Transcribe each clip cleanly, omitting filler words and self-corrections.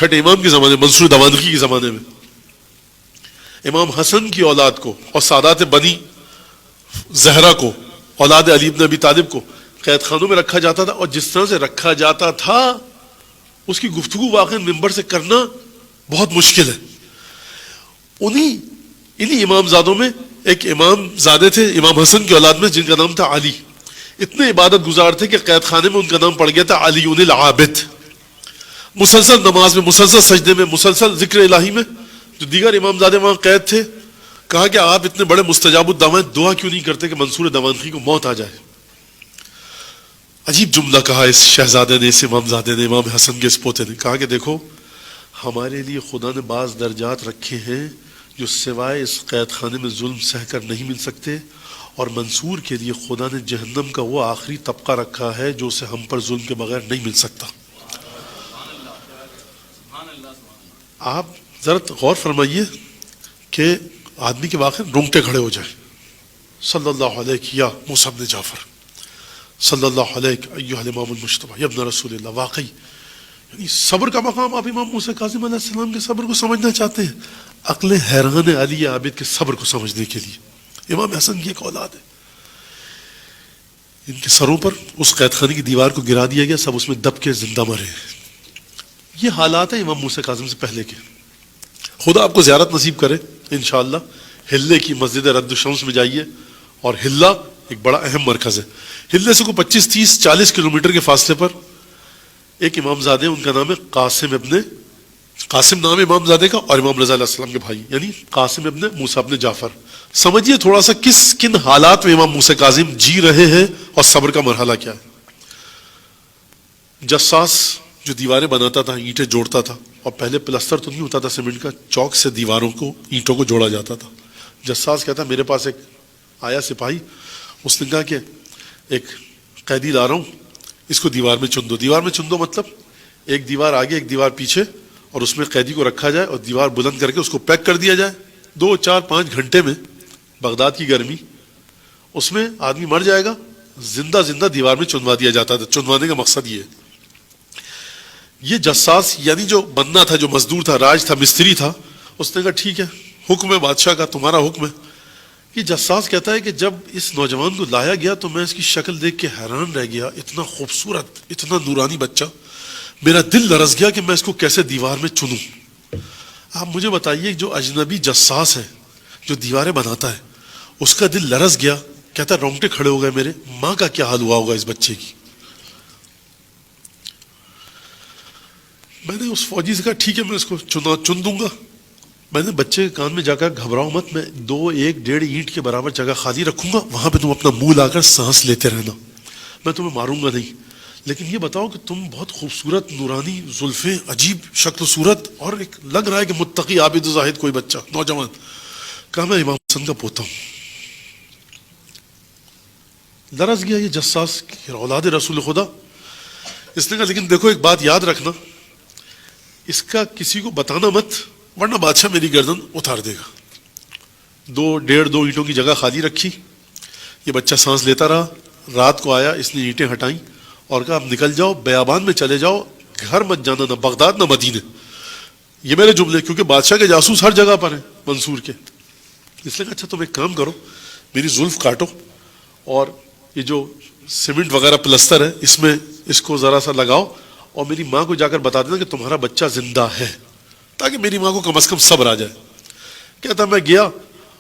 چھٹے امام کے زمانے میں، منصور دمانخی کے زمانے میں، امام حسن کی اولاد کو اور سادات بنی زہرا کو، اولاد علی بن ابی طالب کو قید خانوں میں رکھا جاتا تھا، اور جس طرح سے رکھا جاتا تھا اس کی گفتگو واقعی ممبر سے کرنا بہت مشکل ہے. انہی امام زادوں میں ایک امام زادے تھے امام حسن کی اولاد میں، جن کا نام تھا علی. اتنے عبادت گزار تھے کہ قید خانے میں ان کا نام پڑ گیا تھا علی العابد. مسلسل نماز میں، مسلسل سجدے میں، مسلسل ذکر الہی میں. جو دیگر امام زادے وہاں قید تھے، کہا کہ آپ اتنے بڑے مستجاب الدعوات دعا کیوں نہیں کرتے کہ منصور دمانخی کو موت آ جائے. عجیب جملہ کہا اس شہزادے نے، اس امام زادے نے، امام حسن کے اس پوتے نے. کہا کہ دیکھو ہمارے لیے خدا نے بعض درجات رکھے ہیں جو سوائے اس قید خانے میں ظلم سہ کر نہیں مل سکتے، اور منصور کے لیے خدا نے جہنم کا وہ آخری طبقہ رکھا ہے جو اسے ہم پر ظلم کے بغیر نہیں مل سکتا. آپ ذرا غور فرمائیے کہ آدمی کے واقع رونگٹے کھڑے ہو جائیں. صلی اللہ علیہ یا موسیٰ بن جعفر، صلی اللہ علیہ ایھا الامام المجتبی یا ابن رسول اللہ. واقعی یعنی صبر کا مقام آپ امام موسیٰ کاظم علیہ السلام کے صبر کو سمجھنا چاہتے ہیں؟ عقل حیران ہے علی عابد کے صبر کو سمجھنے کے لیے. امام حسن کی ایک اولاد ہے، ان کے سروں پر اس قید خانے کی دیوار کو گرا دیا گیا، سب اس میں دب کے زندہ مرے. یہ حالات ہیں امام موسیٰ کاظم سے پہلے کے. خدا آپ کو زیارت نصیب کرے انشاءاللہ. ہلے کی مسجد رد الشمس میں جائیے، اور ہلہ ایک بڑا اہم مرکز ہے. ہلے سے کو 25 30 40 کلومیٹر کے فاصلے پر ایک امام زادے، ان کا نام ہے قاسم نام امام زادے کا، اور امام رضا علیہ السلام کے بھائی، یعنی قاسم ابن موسیٰ ابن جعفر. سمجھیے تھوڑا سا کن حالات میں امام موسیٰ کاظم جی رہے ہیں اور صبر کا مرحلہ کیا ہے. جساس جو دیواریں بناتا تھا، اینٹیں جوڑتا تھا، اور پہلے پلستر تو نہیں ہوتا تھا سیمنٹ کا، چوک سے دیواروں کو، اینٹوں کو جوڑا جاتا تھا. جساس کہتا میرے پاس ایک آیا سپاہی، اس نے کہا کہ ایک قیدی لا رہا ہوں، اس کو دیوار میں چن دو. دیوار میں چن دو مطلب ایک دیوار آگے ایک دیوار پیچھے، اور اس میں قیدی کو رکھا جائے اور دیوار بلند کر کے اس کو پیک کر دیا جائے. 2 4 5 گھنٹے میں، بغداد کی گرمی، اس میں آدمی مر جائے گا، زندہ زندہ دیوار میں چنوا دیا جاتا تھا. چنوانے کا مقصد یہ ہے. یہ جساس یعنی جو بندہ تھا، جو مزدور تھا، راج تھا، مستری تھا، اس نے کہا ٹھیک ہے، حکم ہے بادشاہ کا، تمہارا حکم ہے. یہ جساس کہتا ہے کہ جب اس نوجوان کو لایا گیا تو میں اس کی شکل دیکھ کے حیران رہ گیا. اتنا خوبصورت، اتنا نورانی بچہ، میرا دل لرز گیا کہ میں اس کو کیسے دیوار میں چنوں. آپ مجھے بتائیے، جو اجنبی جساس ہے، جو دیواریں بناتا ہے، اس کا دل لرز گیا، کہتا رونگٹے کھڑے ہو گئے میرے. ماں کا کیا حال ہوا ہوگا اس بچے کی. میں نے اس فوجی سے کہا ٹھیک ہے، میں اس کو چن دوں گا. میں نے بچے کے کان میں جا کر گھبراؤ مت، میں 2 1 1.5 اینٹ کے برابر جگہ خالی رکھوں گا، وہاں پہ تم اپنا منہ لا کر سانس لیتے رہنا، میں تمہیں ماروں گا نہیں. لیکن یہ بتاؤ کہ تم بہت خوبصورت، نورانی زلفیں، عجیب شکل و صورت، اور ایک لگ رہا ہے کہ متقی عابد و زاہد کوئی بچہ نوجوان. کہا میں امام حسن کا پوتا ہوں. لرز گیا یہ جساس، اولاد رسول خدا. اس نے کہا لیکن دیکھو ایک بات یاد رکھنا، اس کا کسی کو بتانا مت، ورنہ بادشاہ میری گردن اتار دے گا. 2 1.5 2 اینٹوں کی جگہ خالی رکھی. یہ بچہ سانس لیتا رہا. رات کو آیا، اس نے اینٹیں ہٹائیں اور کہا اب نکل جاؤ، بیابان میں چلے جاؤ، گھر مت جانا، نہ بغداد نہ مدینے. یہ میرے جملے، کیونکہ بادشاہ کے جاسوس ہر جگہ پر ہیں منصور کے. اس نے کہا اچھا تم ایک کام کرو، میری زلف کاٹو، اور یہ جو سیمنٹ وغیرہ پلستر ہے اس میں اس کو ذرا سا لگاؤ، اور میری ماں کو جا کر بتا دینا کہ تمہارا بچہ زندہ ہے، تاکہ میری ماں کو کم از کم صبر آ جائے. کہتا میں گیا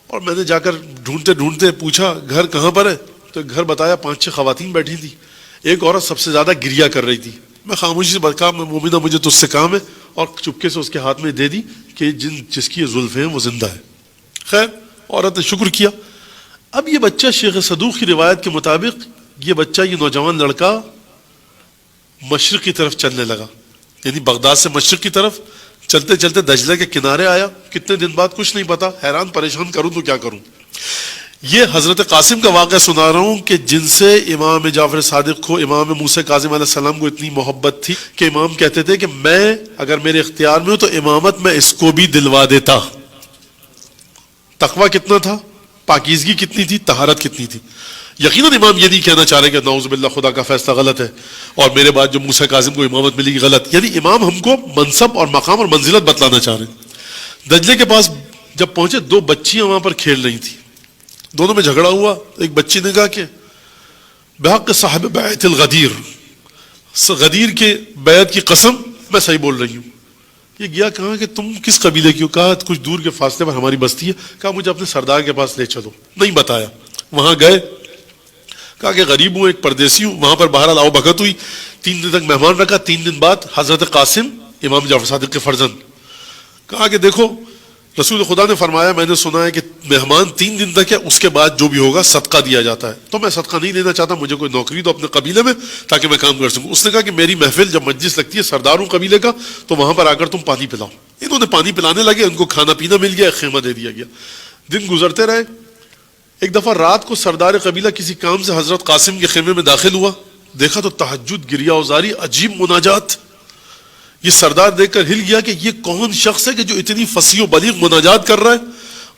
اور میں نے جا کر ڈھونڈتے ڈھونڈتے پوچھا گھر کہاں پر ہے، تو گھر بتایا 5 6 خواتین بیٹھی تھی. ایک عورت سب سے زیادہ گریا کر رہی تھی. میں خاموشی سے کہا مومنہ مجھے تجھ سے کام ہے، اور چپکے سے اس کے ہاتھ میں دے دی کہ جس کی یہ زلفیں ہیں وہ زندہ ہے. خیر عورت نے شکر کیا. اب یہ بچہ شیخ صدوق کی روایت کے مطابق یہ بچہ، یہ نوجوان لڑکا مشرق کی طرف چلنے لگا، یعنی بغداد سے مشرق کی طرف چلتے چلتے دجلہ کے کنارے آیا. کتنے دن بعد کچھ نہیں پتا، حیران پریشان، کروں تو کیا کروں. یہ حضرت قاسم کا واقعہ سنا رہا ہوں کہ جن سے امام جعفر صادق کو، امام موسیٰ کاظم علیہ السلام کو اتنی محبت تھی کہ امام کہتے تھے کہ میں اگر میرے اختیار میں ہوں تو امامت میں اس کو بھی دلوا دیتا. تقویٰ کتنا تھا، پاکیزگی کتنی تھی، طہارت کتنی تھی. یقیناً امام یہ نہیں کہنا چاہ رہے کہ نعوذ باللہ خدا کا فیصلہ غلط ہے اور میرے بعد جو موسیٰ کاظم کو امامت ملے گی غلط. یعنی امام ہم کو منصب اور مقام اور منزلت بتلانا چاہ رہے ہیں. دجلے کے پاس جب پہنچے 2 بچیاں وہاں پر کھیل رہی تھیں. دونوں میں جھگڑا ہوا. ایک بچی نے کہا کہ بحق صاحب بیعت الغدیر, غدیر کے بیعت کی قسم میں صحیح بول رہی ہوں. یہ گیا کہا کہ تم کس قبیلے کی ہو؟ کہا کچھ دور کے فاصلے پر ہماری بستی ہے. کہا مجھے اپنے سردار کے پاس لے چلو. نہیں بتایا. وہاں گئے. کہا کہ غریب ہوں, ایک پردیسی ہوں. وہاں پر بہرحال آؤ بھگت ہوئی. 3 دن تک مہمان رکھا. 3 دن بعد حضرت قاسم امام جعفر صادق کے فرزند کہا کہ دیکھو رسول خدا نے فرمایا, میں نے سنا ہے کہ مہمان 3 دن تک ہے, اس کے بعد جو بھی ہوگا صدقہ دیا جاتا ہے. تو میں صدقہ نہیں لینا چاہتا, مجھے کوئی نوکری دو اپنے قبیلے میں تاکہ میں کام کر سکوں. اس نے کہا کہ میری محفل جب مجلس لگتی ہے سردار ہوں قبیلے کا, تو وہاں پر آ کر تم پانی پلاؤ. انہوں نے پانی پلانے لگے. ان کو کھانا پینا مل گیا, ایک خیمہ دے دیا گیا. دن گزرتے رہے. ایک دفعہ رات کو سردار قبیلہ کسی کام سے حضرت قاسم کے خیمے میں داخل ہوا. دیکھا تو تہجد, گریہ وزاری, عجیب مناجات. یہ سردار دیکھ کر ہل گیا کہ یہ کون شخص ہے کہ جو اتنی فصیح و بلیغ مناجات کر رہا ہے.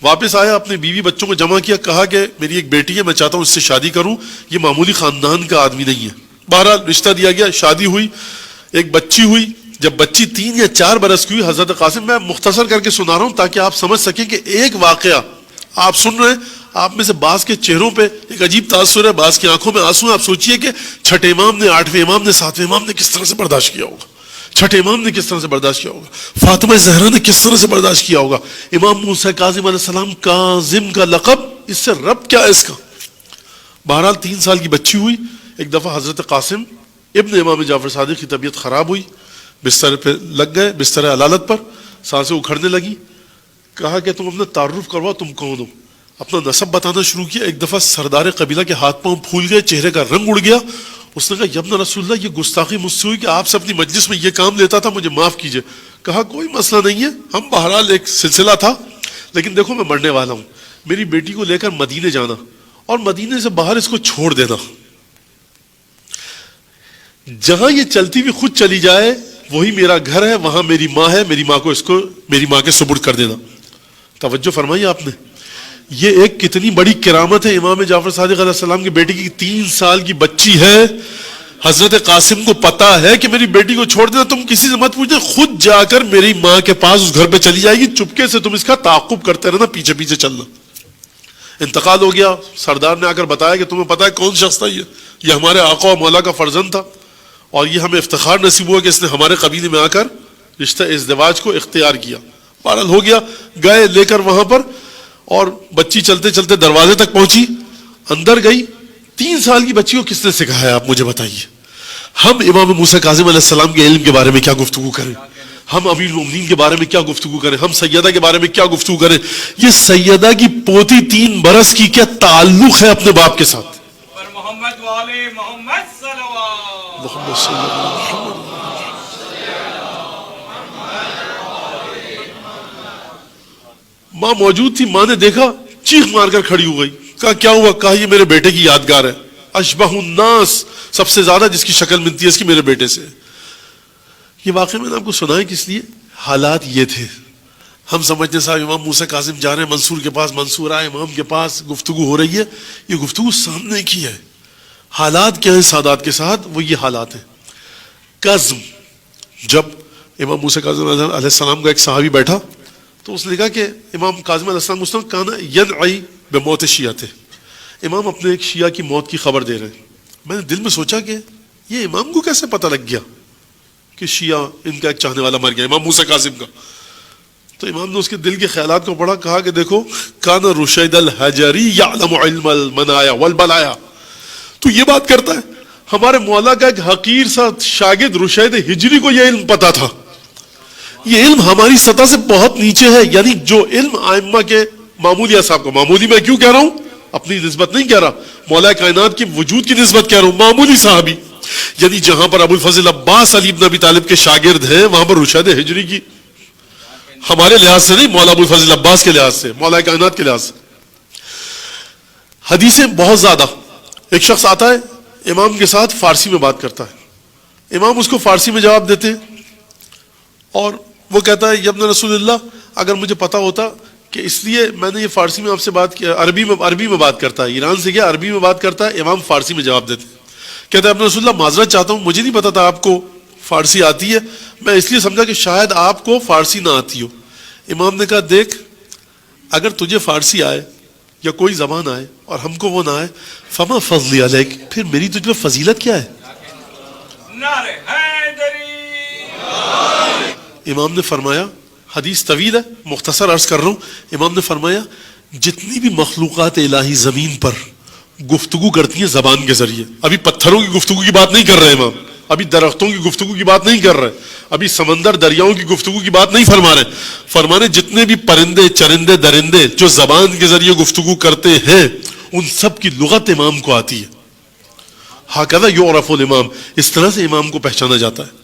واپس آیا, اپنے بیوی بچوں کو جمع کیا. کہا کہ میری ایک بیٹی ہے, میں چاہتا ہوں اس سے شادی کروں. یہ معمولی خاندان کا آدمی نہیں ہے. بہرحال رشتہ دیا گیا, شادی ہوئی, ایک بچی ہوئی. جب بچی 3 یا 4 برس کی ہوئی, حضرت قاسم, میں مختصر کر کے سنا رہا ہوں تاکہ آپ سمجھ سکیں کہ ایک واقعہ آپ سن رہے ہیں, آپ میں سے بعض کے چہروں پہ ایک عجیب تاثر ہے, بعض کی آنکھوں میں آنسو ہیں. آپ سوچئے کہ 6 امام نے, 8ویں امام نے, 7ویں امام نے کس طرح سے برداشت کیا ہوگا. 6 امام نے کس طرح سے برداشت کیا ہوگا. فاطمہ زہرا نے کس طرح سے برداشت کیا ہوگا. امام موسیٰ کاظم علیہ السلام, کاظم کا لقب, اس سے رب کیا ہے اس کا. بہرحال 3 سال کی بچی ہوئی. ایک دفعہ حضرت قاسم ابن امام جعفر صادق کی طبیعت خراب ہوئی. بستر پہ لگ گئے, بستر علالت پر, سانسیں اکھڑنے لگی. کہا کہ تم اپنا تعارف کرواؤ, تم کون ہو. اپنا نسب بتانا شروع کیا. ایک دفعہ سردار قبیلہ کے ہاتھ پاؤں پھول گئے, چہرے کا رنگ اڑ گیا. اس نے کہا یا ابن رسول اللہ, یہ گستاخی مجھ سے ہوئی کہ آپ سے اپنی مجلس میں یہ کام لیتا تھا, مجھے معاف کیجئے. کہا کوئی مسئلہ نہیں ہے, ہم بہرحال ایک سلسلہ تھا, لیکن دیکھو میں مرنے والا ہوں. میری بیٹی کو لے کر مدینے جانا اور مدینے سے باہر اس کو چھوڑ دینا. جہاں یہ چلتی ہوئی خود چلی جائے وہی میرا گھر ہے, وہاں میری ماں ہے, میری ماں کو اس کو میری ماں کے سپرد کر دینا. توجہ فرمائی آپ نے. یہ ایک کتنی بڑی کرامت ہے. امام جعفر صادق علیہ السلام کی بیٹی کی 3 سال کی بچی ہے. حضرت قاسم کو پتا ہے کہ میری بیٹی کو چھوڑ دینا, تم کسی سے مت پوچھنا, خود جا کر میری ماں کے پاس اس گھر پہ چلی جائے گی. چپکے سے تم اس کا تعاقب کرتے رہنا, پیچھے پیچھے چلنا. انتقال ہو گیا. سردار نے آ کر بتایا کہ تمہیں پتا ہے کون شخص تھا. یہ ہمارے آقا و مولا کا فرزند تھا, اور یہ ہمیں افتخار نصیب ہوا کہ اس نے ہمارے قبیلے میں آ کر رشتہ ازدواج کو اختیار کیا. بہرحال ہو گیا. گئے لے کر وہاں پر, اور بچی چلتے چلتے دروازے تک پہنچی, اندر گئی. 3 سال کی بچی کو کس نے سکھایا, آپ مجھے بتائیے. ہم امام موسیٰ کاظم علیہ السلام کے علم کے بارے میں کیا گفتگو کریں, ہم امیر المومنین کے بارے میں کیا گفتگو کریں, ہم سیدہ کے بارے میں کیا گفتگو کریں. یہ سیدہ کی پوتی 3 برس کی کیا تعلق ہے اپنے باپ کے ساتھ. محمد والے محمد صلوات. محمد صلی اللہ علیہ وسلم. ماں موجود تھی. ماں نے دیکھا, چیخ مار کر کھڑی ہو گئی. کہا کیا ہوا. کہا یہ میرے بیٹے کی یادگار ہے. اشبہ الناس, سب سے زیادہ جس کی شکل ملتی ہے اس کی میرے بیٹے سے. یہ واقعہ میں نے آپ کو سنا ہے کس لیے, حالات یہ تھے. ہم سمجھتے صاحب امام موسیٰ کاظم جا رہے ہیں منصور کے پاس, منصور آئے امام کے پاس, گفتگو ہو رہی ہے. یہ گفتگو سامنے کی ہے. حالات کیا ہیں سادات کے ساتھ, وہ یہ حالات ہیں. کظم, جب امام موسیٰ کاظم علیہ السلام کا ایک صحابی بیٹھا تو اس نے کہا کہ امام کاظم علیہ السلام اس نے کہا ینعی بموت شیعہ تھے, امام اپنے ایک شیعہ کی موت کی خبر دے رہے ہیں. میں نے دل میں سوچا کہ یہ امام کو کیسے پتہ لگ گیا کہ شیعہ ان کا ایک چاہنے والا مر گیا, امام موسیٰ کاظم کا. تو امام نے اس کے دل کے خیالات کو پڑھا. کہا کہ دیکھو کان رشید الحجری یعلم علم المنایا والبلایا. تو یہ بات کرتا ہے, ہمارے مولا کا ایک حقیر سا شاگرد رشید ہجری کو یہ علم پتا تھا. یہ علم ہماری سطح سے بہت نیچے ہے. یعنی جو علم ائمہ کے معمولی صاحب کو, معمولی میں کیوں کہہ رہا ہوں, اپنی نسبت نہیں کہہ رہا, مولا کائنات کے وجود کی نسبت کہہ رہا ہوں, معمولی صحابی. یعنی جہاں پر ابو الفضل عباس علی بن ابی طالب کے شاگرد ہیں, وہاں پر رشید ہجری کی, ہمارے لحاظ سے نہیں, مولا ابو الفضل عباس کے لحاظ سے, مولا کائنات کے لحاظ سے. حدیثیں بہت زیادہ. ایک شخص آتا ہے امام کے ساتھ فارسی میں بات کرتا ہے, امام اس کو فارسی میں جواب دیتے ہیں, اور وہ کہتا ہے یا ابن رسول اللہ, اگر مجھے پتا ہوتا کہ اس لیے میں نے یہ فارسی میں آپ سے بات کیا، عربی میں بات کرتا ہے، ایران سے گیا عربی میں بات کرتا ہے، امام فارسی میں جواب دیتے کہتے ہیں اپنے رسول اللہ معذرت چاہتا ہوں، مجھے نہیں پتا تھا آپ کو فارسی آتی ہے، میں اس لیے سمجھا کہ شاید آپ کو فارسی نہ آتی ہو۔ امام نے کہا دیکھ اگر تجھے فارسی آئے یا کوئی زبان آئے اور ہم کو وہ نہ آئے، فما فضلی علیک، پھر میری تجھ پہ فضیلت کیا ہے؟ نعرہ حیدری۔ امام نے فرمایا، حدیث طویل ہے مختصر عرض کر رہا ہوں، امام نے فرمایا جتنی بھی مخلوقات الہی زمین پر گفتگو کرتی ہیں زبان کے ذریعے، ابھی پتھروں کی گفتگو کی بات نہیں کر رہے امام، ابھی درختوں کی گفتگو کی بات نہیں کر رہے، ابھی سمندر دریاؤں کی گفتگو کی بات نہیں فرما رہے، فرما رہے جتنے بھی پرندے چرندے درندے جو زبان کے ذریعے گفتگو کرتے ہیں ان سب کی لغت امام کو آتی ہے۔ ہاکذا یعرف الامام، اس طرح سے امام کو پہچانا جاتا ہے۔